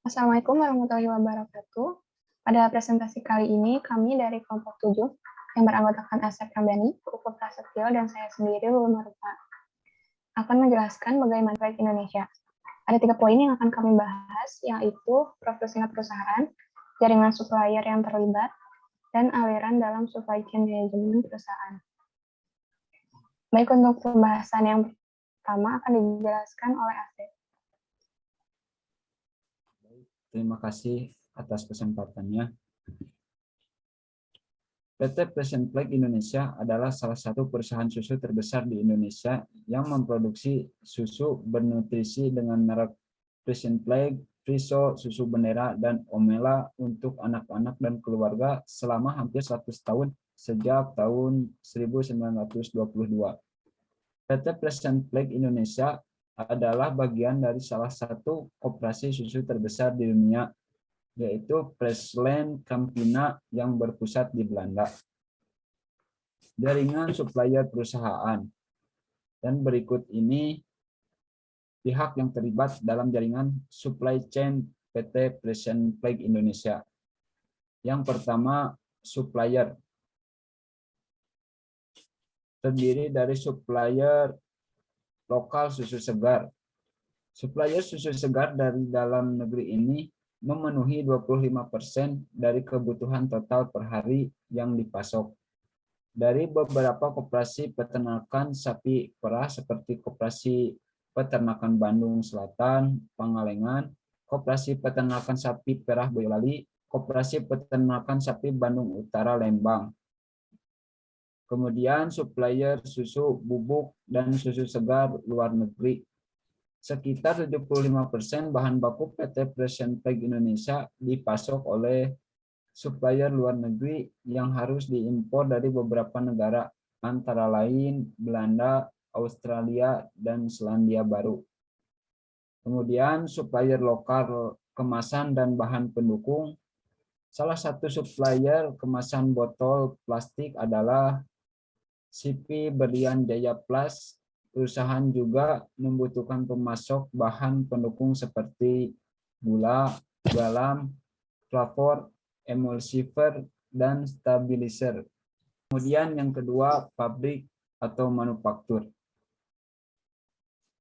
Assalamualaikum warahmatullahi wabarakatuh. Pada presentasi kali ini, kami dari kelompok 7 yang beranggotakan Asep Ramadhani, Puput Prasetyo, dan saya sendiri, Lulu Marupa, akan menjelaskan bagaimana proyek Indonesia. Ada 3 poin yang akan kami bahas, yaitu profil singkat perusahaan, jaringan supplier yang terlibat, dan aliran dalam supply chain manajemen perusahaan. Baik, untuk pembahasan yang pertama akan dijelaskan oleh Asep. Terima kasih atas kesempatannya. PT Present Flag Indonesia adalah salah satu perusahaan susu terbesar di Indonesia yang memproduksi susu bernutrisi dengan merek Present Flag, Friso, Susu Bendera, dan Omela untuk anak-anak dan keluarga selama hampir 100 tahun sejak tahun 1922. PT Present Flag Indonesia adalah bagian dari salah satu koperasi susu terbesar di dunia, yaitu Friesland Campina yang berpusat di Belanda. Jaringan supplier perusahaan. Dan berikut ini pihak yang terlibat dalam jaringan supply chain PT Present Flag Indonesia. Yang pertama, supplier. Terdiri dari supplier lokal susu segar. Supplier susu segar dari dalam negeri ini memenuhi 25% dari kebutuhan total per hari yang dipasok. Dari beberapa koperasi peternakan sapi perah seperti Koperasi Peternakan Bandung Selatan, Pangalengan, Koperasi Peternakan Sapi Perah Boyolali, Koperasi Peternakan Sapi Bandung Utara Lembang. Kemudian supplier susu bubuk dan susu segar luar negeri. Sekitar 75% bahan baku PT Present Flag Indonesia dipasok oleh supplier luar negeri yang harus diimpor dari beberapa negara, antara lain Belanda, Australia, dan Selandia Baru. Kemudian supplier lokal kemasan dan bahan pendukung. Salah satu supplier kemasan botol plastik adalah CP Berlian Jaya Plus. Perusahaan juga membutuhkan pemasok bahan pendukung seperti gula, garam, flavor, emulsifier, dan stabilizer. Kemudian yang kedua, pabrik atau manufaktur.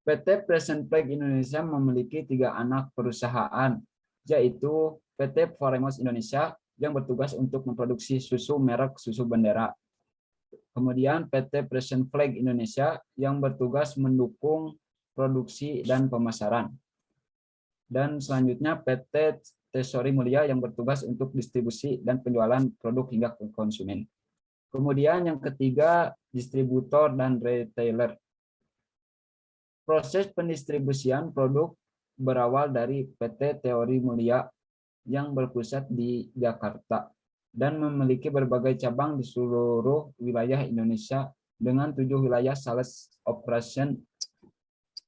PT Present Flag Indonesia memiliki 3 anak perusahaan, yaitu PT Foremos Indonesia yang bertugas untuk memproduksi susu merek Susu Bendera. Kemudian PT Present Flag Indonesia yang bertugas mendukung produksi dan pemasaran. Dan selanjutnya PT Tesori Mulia yang bertugas untuk distribusi dan penjualan produk hingga ke konsumen. Kemudian yang ketiga, distributor dan retailer. Proses pendistribusian produk berawal dari PT Teori Mulia yang berpusat di Jakarta dan memiliki berbagai cabang di seluruh wilayah Indonesia dengan 7 wilayah sales operation.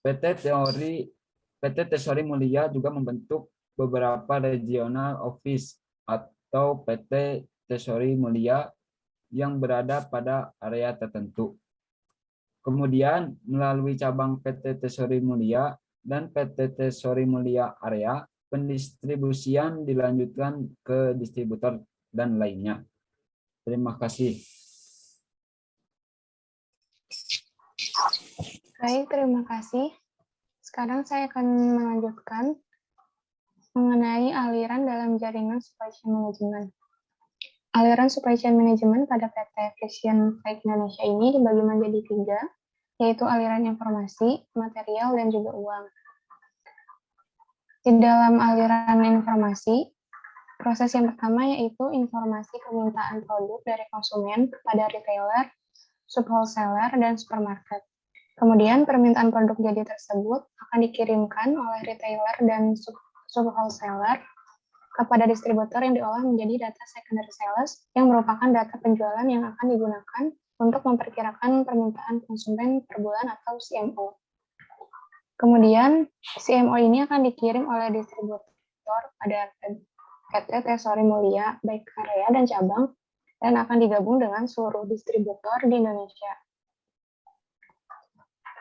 PT Tesori Mulia juga membentuk beberapa regional office atau PT Tesori Mulia yang berada pada area tertentu. Kemudian melalui cabang PT Tesori Mulia dan PT Tesori Mulia area, pendistribusian dilanjutkan ke distributor dan lainnya. Terima kasih. Baik, terima kasih. Sekarang saya akan melanjutkan mengenai aliran dalam jaringan supply chain management. Aliran supply chain management pada PT Present Flag Indonesia ini dibagi menjadi 3, yaitu aliran informasi, material, dan juga uang. Di dalam aliran informasi, proses yang pertama yaitu informasi permintaan produk dari konsumen kepada retailer, sub-wholesaler, dan supermarket. Kemudian permintaan produk jadi tersebut akan dikirimkan oleh retailer dan sub-wholesaler kepada distributor yang diolah menjadi data secondary sales yang merupakan data penjualan yang akan digunakan untuk memperkirakan permintaan konsumen per bulan atau CMO. Kemudian CMO ini akan dikirim oleh distributor pada PT Tesori Mulia baik area dan cabang dan akan digabung dengan seluruh distributor di Indonesia.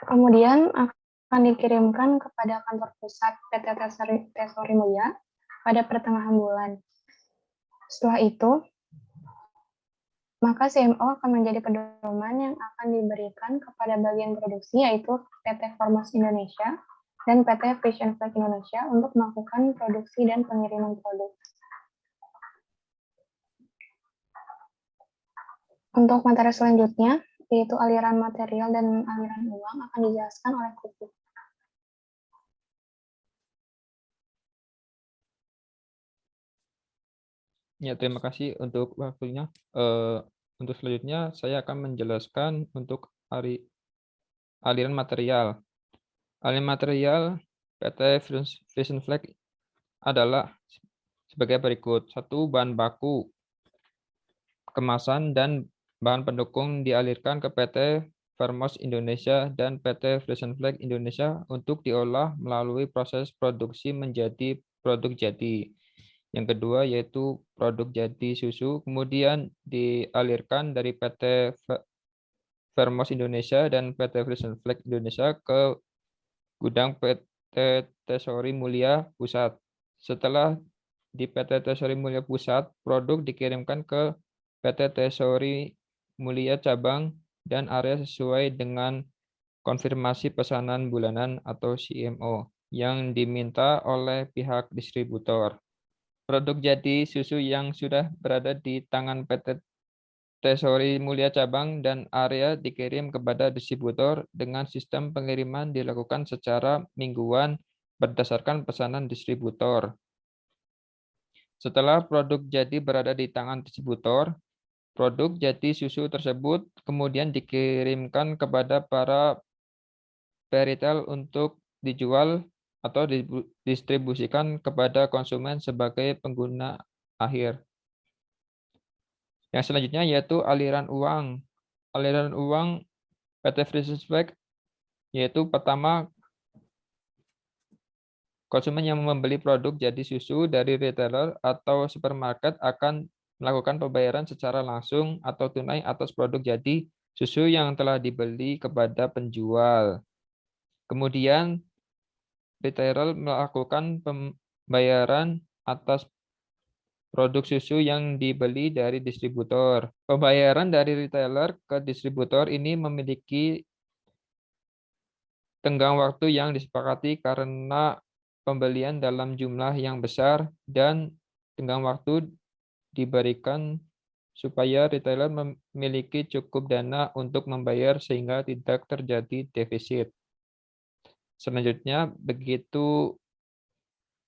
Kemudian akan dikirimkan kepada kantor pusat PT Tesori Mulia pada pertengahan bulan. Setelah itu, maka CMO akan menjadi pedoman yang akan diberikan kepada bagian produksi, yaitu PT Formos Indonesia dan PT Frisian Flag Indonesia untuk melakukan produksi dan pengiriman produk. Untuk materi selanjutnya, yaitu aliran material dan aliran uang, akan dijelaskan oleh Kuku. Ya, terima kasih untuk waktunya. Untuk selanjutnya, saya akan menjelaskan untuk aliran material. Aliran material PT Frisian Flag adalah sebagai berikut. 1. Bahan baku, kemasan, dan bahan pendukung dialirkan ke PT Formos Indonesia dan PT Frisian Flag Indonesia untuk diolah melalui proses produksi menjadi produk jadi. Yang kedua yaitu produk jadi susu, kemudian dialirkan dari PT Formos Indonesia dan PT Frisian Flag Indonesia ke gudang PT Tesori Mulia Pusat. Setelah di PT Tesori Mulia Pusat, produk dikirimkan ke PT Tesori Mulia Cabang dan area sesuai dengan konfirmasi pesanan bulanan atau CMO yang diminta oleh pihak distributor. Produk jadi susu yang sudah berada di tangan PT Tesori Mulia Cabang dan area dikirim kepada distributor dengan sistem pengiriman dilakukan secara mingguan berdasarkan pesanan distributor. Setelah produk jadi berada di tangan distributor, produk jadi susu tersebut kemudian dikirimkan kepada para peritel untuk dijual atau didistribusikan kepada konsumen sebagai pengguna akhir. Yang selanjutnya yaitu aliran uang. Aliran uang PT Frisian Flag yaitu pertama, konsumen yang membeli produk jadi susu dari retailer atau supermarket akan melakukan pembayaran secara langsung atau tunai atas produk jadi susu yang telah dibeli kepada penjual. Kemudian, retailer melakukan pembayaran atas produk susu yang dibeli dari distributor. Pembayaran dari retailer ke distributor ini memiliki tenggang waktu yang disepakati karena pembelian dalam jumlah yang besar dan tenggang waktu diberikan supaya retailer memiliki cukup dana untuk membayar sehingga tidak terjadi defisit. Selanjutnya, begitu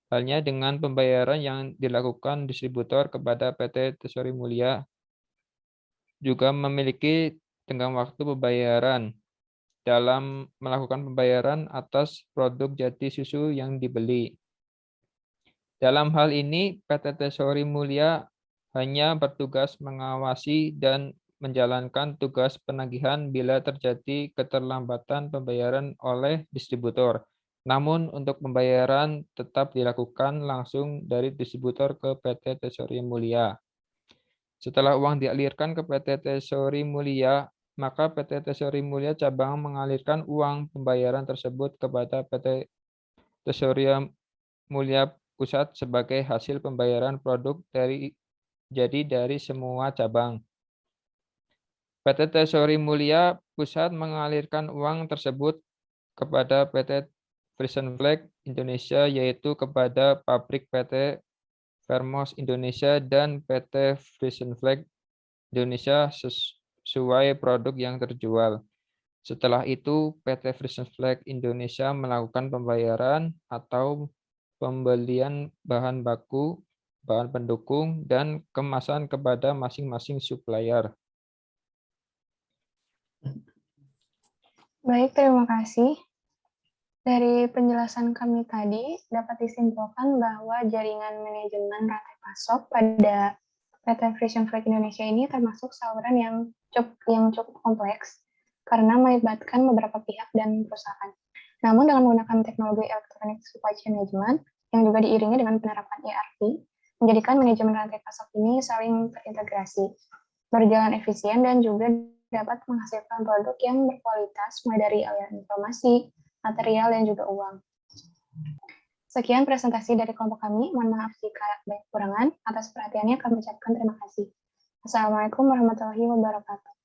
halnya dengan pembayaran yang dilakukan distributor kepada PT Tesori Mulia juga memiliki tenggang waktu pembayaran dalam melakukan pembayaran atas produk jadi susu yang dibeli. Dalam hal ini, PT Tesori Mulia hanya bertugas mengawasi dan menjalankan tugas penagihan bila terjadi keterlambatan pembayaran oleh distributor. Namun untuk pembayaran tetap dilakukan langsung dari distributor ke PT Tesori Mulia. Setelah uang dialirkan ke PT Tesori Mulia, maka PT Tesori Mulia Cabang mengalirkan uang pembayaran tersebut kepada PT Tesori Mulia Pusat sebagai hasil pembayaran produk dari semua cabang. PT Tesori Mulia Pusat mengalirkan uang tersebut kepada PT Frisian Flag Indonesia, yaitu kepada pabrik PT Formos Indonesia dan PT Frisian Flag Indonesia sesuai produk yang terjual. Setelah itu, PT Frisian Flag Indonesia melakukan pembayaran atau pembelian bahan baku, bahan pendukung, dan kemasan kepada masing-masing supplier. Baik, terima kasih. Dari penjelasan kami tadi, dapat disimpulkan bahwa jaringan manajemen rantai pasok pada PT Frisian Flag Indonesia ini termasuk saluran yang cukup kompleks karena melibatkan beberapa pihak dan perusahaan. Namun dengan menggunakan teknologi Electronic Supply Chain Management yang juga diiringi dengan penerapan ERP, menjadikan manajemen rantai pasok ini saling terintegrasi, berjalan efisien, dan juga dapat menghasilkan produk yang berkualitas mulai dari aliran informasi, material, dan juga uang. Sekian presentasi dari kelompok kami. Mohon maaf jika banyak kekurangan. Atas perhatiannya kami ucapkan terima kasih. Assalamualaikum warahmatullahi wabarakatuh.